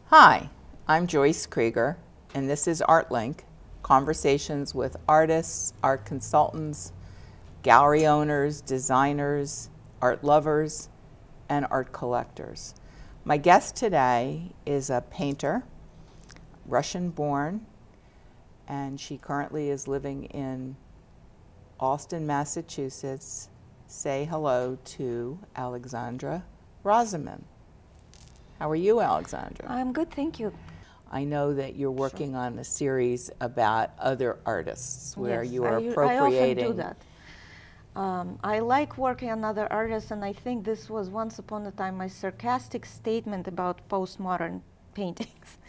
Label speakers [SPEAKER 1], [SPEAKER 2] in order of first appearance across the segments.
[SPEAKER 1] Hi, I'm Joyce Creiger, and this is ArtLink, conversations with artists, art consultants, gallery owners, designers, art lovers, and art collectors. My guest today is a painter, Russian-born, and she currently is living in Allston, Massachusetts. Say hello to Alexandra Rozenman. How are you, Alexandra?
[SPEAKER 2] I'm good, thank you.
[SPEAKER 1] I know that you're working on a series about other artists where
[SPEAKER 2] Yes,
[SPEAKER 1] you are appropriating.
[SPEAKER 2] I often do that. I like working on other artists, and I think this was once upon a time my sarcastic statement about postmodern paintings.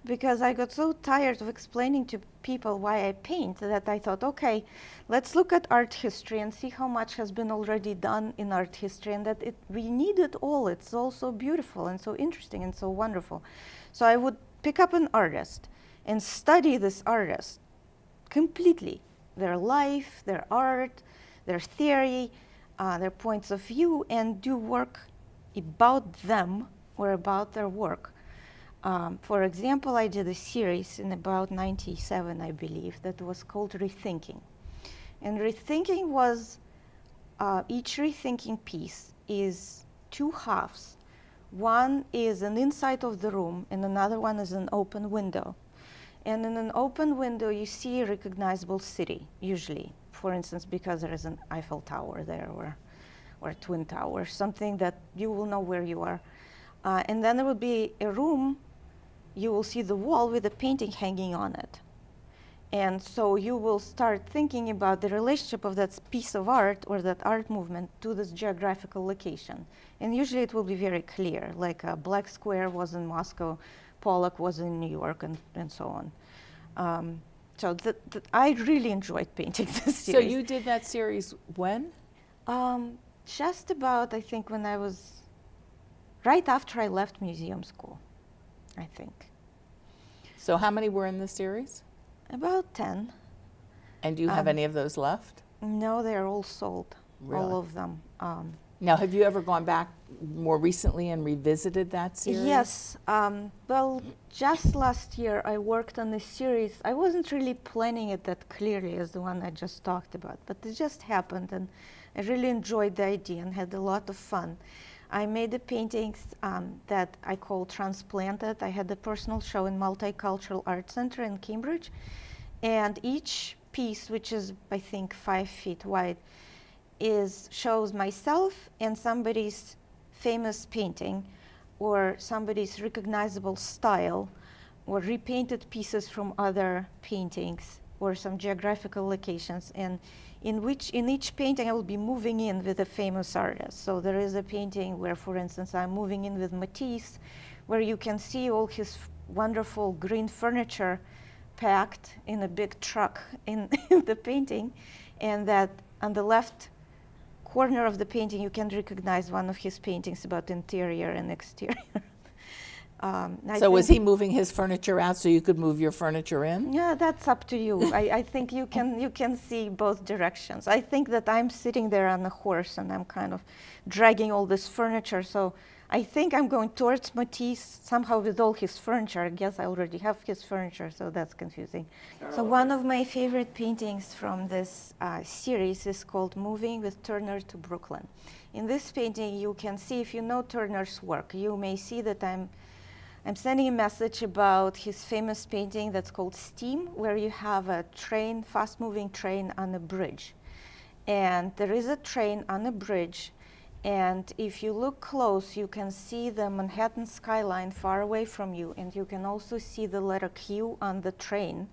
[SPEAKER 2] Because I got so tired of explaining to people why I paint that I thought, okay, let's look at art history and see how much has been already done in art history, and that we need it all. It's all so beautiful and so interesting and so wonderful. So I would pick up an artist and study this artist completely, their life, their art, their theory, their points of view, and do work about them or about their work. For example, I did a series in about '97, I believe, that was called Rethinking. And Rethinking was, each rethinking piece is two halves. One is an inside of the room, and another one is an open window. And in an open window, you see a recognizable city, usually. For instance, because there is an Eiffel Tower there, or a Twin Tower, something that you will know where you are. And then there will be a room. You will see the wall with a painting hanging on it. And so you will start thinking about the relationship of that piece of art or that art movement to this geographical location. And usually it will be very clear, like a Black Square was in Moscow, Pollock was in New York, and so on. So I really enjoyed painting this series.
[SPEAKER 1] So you did that series when?
[SPEAKER 2] Just about, I think, when I was right after I left museum school, I think.
[SPEAKER 1] So how many were in the series?
[SPEAKER 2] About 10.
[SPEAKER 1] And do you have any of those left?
[SPEAKER 2] No, they're all sold,
[SPEAKER 1] Really?
[SPEAKER 2] all of them.
[SPEAKER 1] Now, have you ever gone back more recently and revisited that series?
[SPEAKER 2] Yes. Well, just last year I worked on a series. I wasn't really planning it that clearly as the one I just talked about, but it just happened, and I really enjoyed the idea and had a lot of fun. I made the paintings that I call Transplanted. I had a personal show in Multicultural Art Center in Cambridge, and each piece, which is I think 5 feet wide, shows myself and somebody's famous painting or somebody's recognizable style or repainted pieces from other paintings or some geographical locations, and in each painting I will be moving in with a famous artist. So there is a painting where, for instance, I'm moving in with Matisse, where you can see all his wonderful green furniture packed in a big truck in the painting, and that on the left corner of the painting you can recognize one of his paintings about interior and exterior.
[SPEAKER 1] So was he moving his furniture out so you could move your furniture in?
[SPEAKER 2] Yeah, that's up to you. I think you can see both directions. I think that I'm sitting there on a horse and I'm kind of dragging all this furniture. So I think I'm going towards Matisse somehow with all his furniture. I guess I already have his furniture, so that's confusing. So one of my favorite paintings from this series is called Moving with Turner to Brooklyn. In this painting, you can see, if you know Turner's work, you may see that I'm sending a message about his famous painting that's called Steam, where you have a train, fast-moving train on a bridge. And there is a train on a bridge, and if you look close, you can see the Manhattan skyline far away from you, and you can also see the letter Q on the train.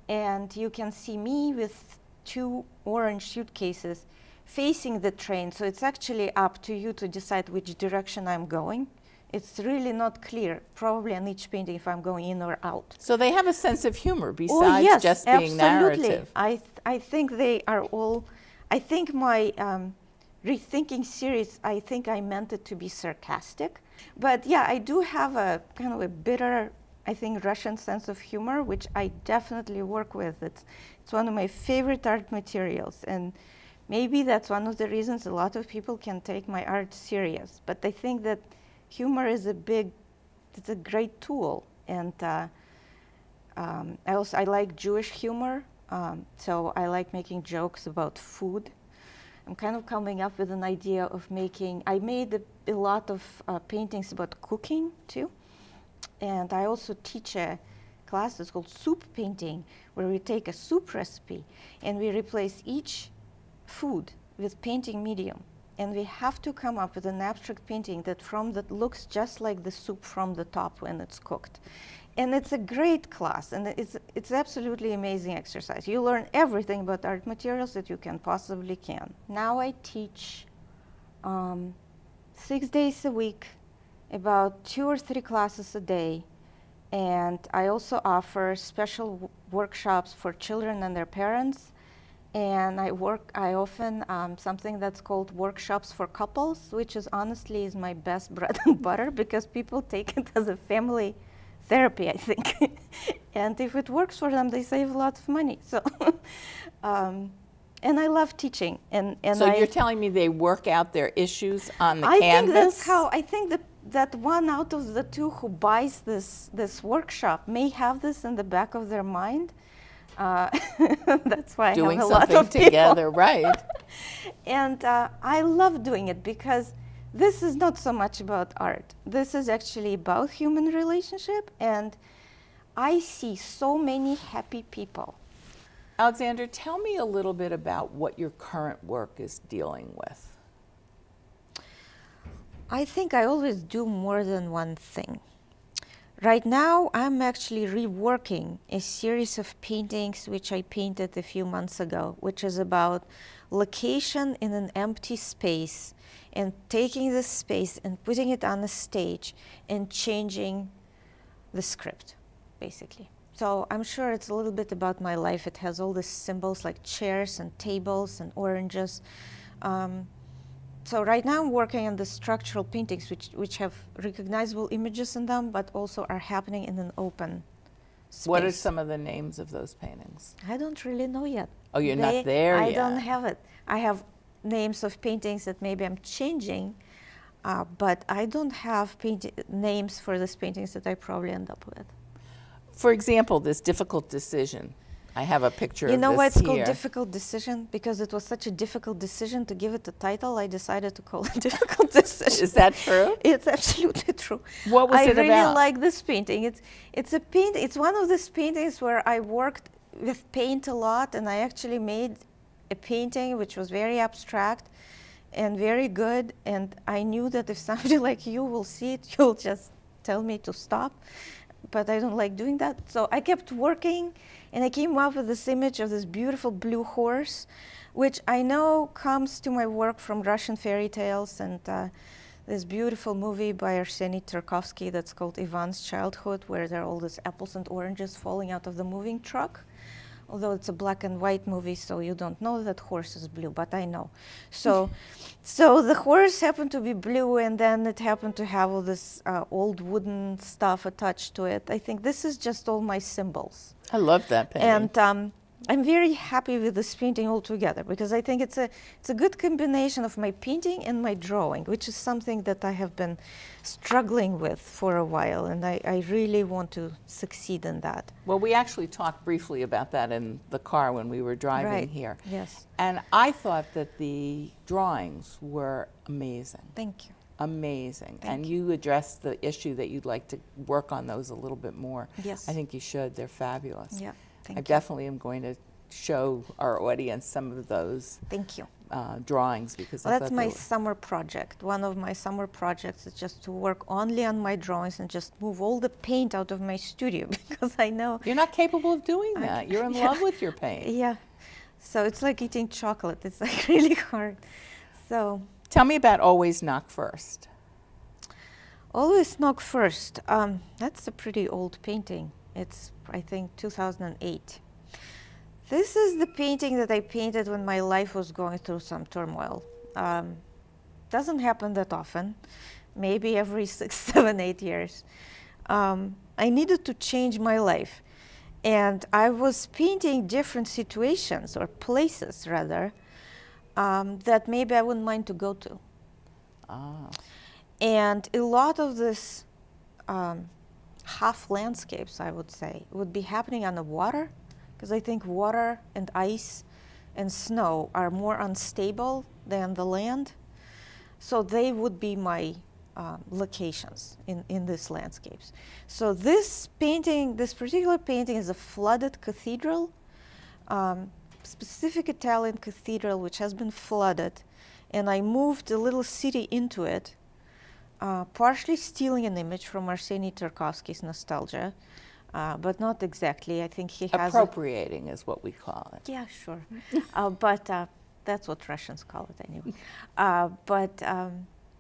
[SPEAKER 2] And you can see me with 2 orange suitcases facing the train, so it's actually up to you to decide which direction I'm going. It's really not clear, probably on each painting, if I'm going in or out.
[SPEAKER 1] So they have a sense of humor besides just being narrative.
[SPEAKER 2] I think they are all, I think my Rethinking series, I think I meant it to be sarcastic. But yeah, I do have a kind of a bitter I think, Russian sense of humor, which I definitely work with. It's one of my favorite art materials. And maybe that's one of the reasons a lot of people can take my art serious. But I think that humor is it's a great tool. And I like Jewish humor. So I like making jokes about food. I'm kind of coming up with an idea of I made a lot of paintings about cooking too. And I also teach a class that's called soup painting, where we take a soup recipe and we replace each food with painting medium. And we have to come up with an abstract painting that looks just like the soup from the top when it's cooked. And it's a great class, and it's absolutely amazing exercise. You learn everything about art materials that you can possibly can. Now I teach 6 days a week, about 2 or 3 classes a day, and I also offer special workshops for children and their parents. And I often something that's called workshops for couples, which is honestly my best bread and butter, because people take it as a family therapy, I think. And if it works for them, they save a lot of money. So, and I love teaching. So
[SPEAKER 1] you're telling me they work out their issues on the
[SPEAKER 2] canvas?
[SPEAKER 1] I
[SPEAKER 2] think that's how. I think that 1 out of the 2 who buys this workshop may have this in the back of their mind. That's why
[SPEAKER 1] doing
[SPEAKER 2] I have a lot of
[SPEAKER 1] together, right?
[SPEAKER 2] And I love doing it because this is not so much about art. This is actually about human relationship, and I see so many happy people.
[SPEAKER 1] Alexandra, tell me a little bit about what your current work is dealing with.
[SPEAKER 2] I think I always do more than one thing. Right now, I'm actually reworking a series of paintings which I painted a few months ago, which is about location in an empty space and taking this space and putting it on a stage and changing the script, basically. So I'm sure it's a little bit about my life. It has all these symbols like chairs and tables and oranges. So right now I'm working on the structural paintings which have recognizable images in them, but also are happening in an open space.
[SPEAKER 1] What are some of the names of those paintings?
[SPEAKER 2] I don't really know yet.
[SPEAKER 1] Oh, you're not there yet.
[SPEAKER 2] I don't have it. I have names of paintings that maybe I'm changing, but I don't have names for these paintings that I probably end up with.
[SPEAKER 1] For example, this difficult decision. I have a picture of this here.
[SPEAKER 2] You know why it's called Difficult Decision? Because it was such a difficult decision to give it a title, I decided to call it Difficult Decision.
[SPEAKER 1] Is that true?
[SPEAKER 2] It's absolutely true.
[SPEAKER 1] What was it about?
[SPEAKER 2] I really like this painting. It's one of these paintings where I worked with paint a lot, and I actually made a painting which was very abstract and very good, and I knew that if somebody like you will see it, you'll just tell me to stop. But I don't like doing that. So I kept working, and I came up with this image of this beautiful blue horse, which I know comes to my work from Russian fairy tales and this beautiful movie by Arseny Tarkovsky that's called Ivan's Childhood, where there are all these apples and oranges falling out of the moving truck. Although it's a black and white movie, so you don't know that horse is blue, but I know. So the horse happened to be blue, and then it happened to have all this old wooden stuff attached to it. I think this is just all my symbols.
[SPEAKER 1] I love that painting.
[SPEAKER 2] And I'm very happy with this painting altogether, because I think it's a good combination of my painting and my drawing, which is something that I have been struggling with for a while, and I really want to succeed in that.
[SPEAKER 1] Well, we actually talked briefly about that in the car when we were driving here.
[SPEAKER 2] Yes.
[SPEAKER 1] And I thought that the drawings were amazing.
[SPEAKER 2] Thank you.
[SPEAKER 1] Amazing. And you addressed the issue that you'd like to work on those a little bit more.
[SPEAKER 2] Yes.
[SPEAKER 1] I think you should. They're fabulous.
[SPEAKER 2] Yeah.
[SPEAKER 1] I definitely am going to show our audience some of those drawings, because
[SPEAKER 2] that's my summer project. One of my summer projects is just to work only on my drawings and just move all the paint out of my studio, because I know
[SPEAKER 1] you're not capable of doing that. You're in love with your paint.
[SPEAKER 2] Yeah. So it's like eating chocolate. It's like really hard. So
[SPEAKER 1] tell me about Always Knock First.
[SPEAKER 2] Always Knock First. That's a pretty old painting. It's, I think, 2008. This is the painting that I painted when my life was going through some turmoil. Doesn't happen that often, maybe every 6, 7, 8 years. I needed to change my life. And I was painting different situations, or places rather, that maybe I wouldn't mind to go to.
[SPEAKER 1] Ah.
[SPEAKER 2] And a lot of this half landscapes, I would say, would be happening on the water, because I think water and ice and snow are more unstable than the land. So they would be my locations in these landscapes. So this painting, this particular painting, is a flooded cathedral, specific Italian cathedral which has been flooded, and I moved a little city into it, partially stealing an image from Arseny Tarkovsky's Nostalgia, but not exactly. I think he has
[SPEAKER 1] appropriating is what we call it.
[SPEAKER 2] Yeah, sure. But that's what Russians call it anyway.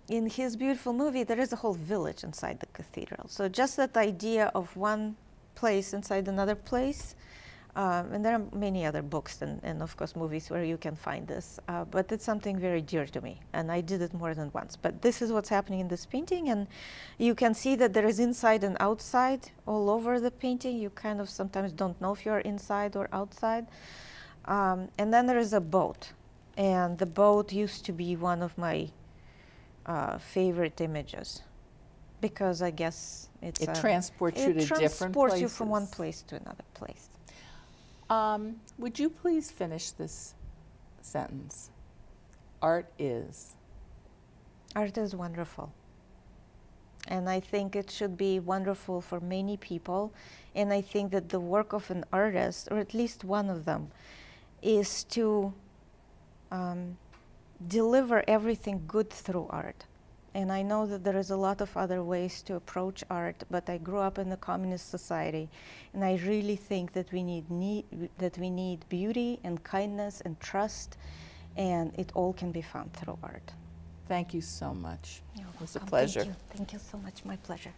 [SPEAKER 2] In his beautiful movie, there is a whole village inside the cathedral. So just that idea of one place inside another place, and there are many other books and of course movies where you can find this, but it's something very dear to me, and I did it more than once. But this is what's happening in this painting, and you can see that there is inside and outside all over the painting. You kind of sometimes don't know if you're inside or outside. And then there is a boat, and the boat used to be one of my favorite images, because I guess it
[SPEAKER 1] transports you to different places.
[SPEAKER 2] It transports you from one place to another place.
[SPEAKER 1] Would you please finish this sentence? Art is.
[SPEAKER 2] Art is wonderful. And I think it should be wonderful for many people. And I think that the work of an artist, or at least one of them, is to deliver everything good through art. And I know that there is a lot of other ways to approach art, but I grew up in a communist society, and I really think that we need beauty and kindness and trust, and it all can be found through art.
[SPEAKER 1] Thank you so much.
[SPEAKER 2] You're welcome.
[SPEAKER 1] It was a pleasure.
[SPEAKER 2] Thank you. Thank you so much. My pleasure.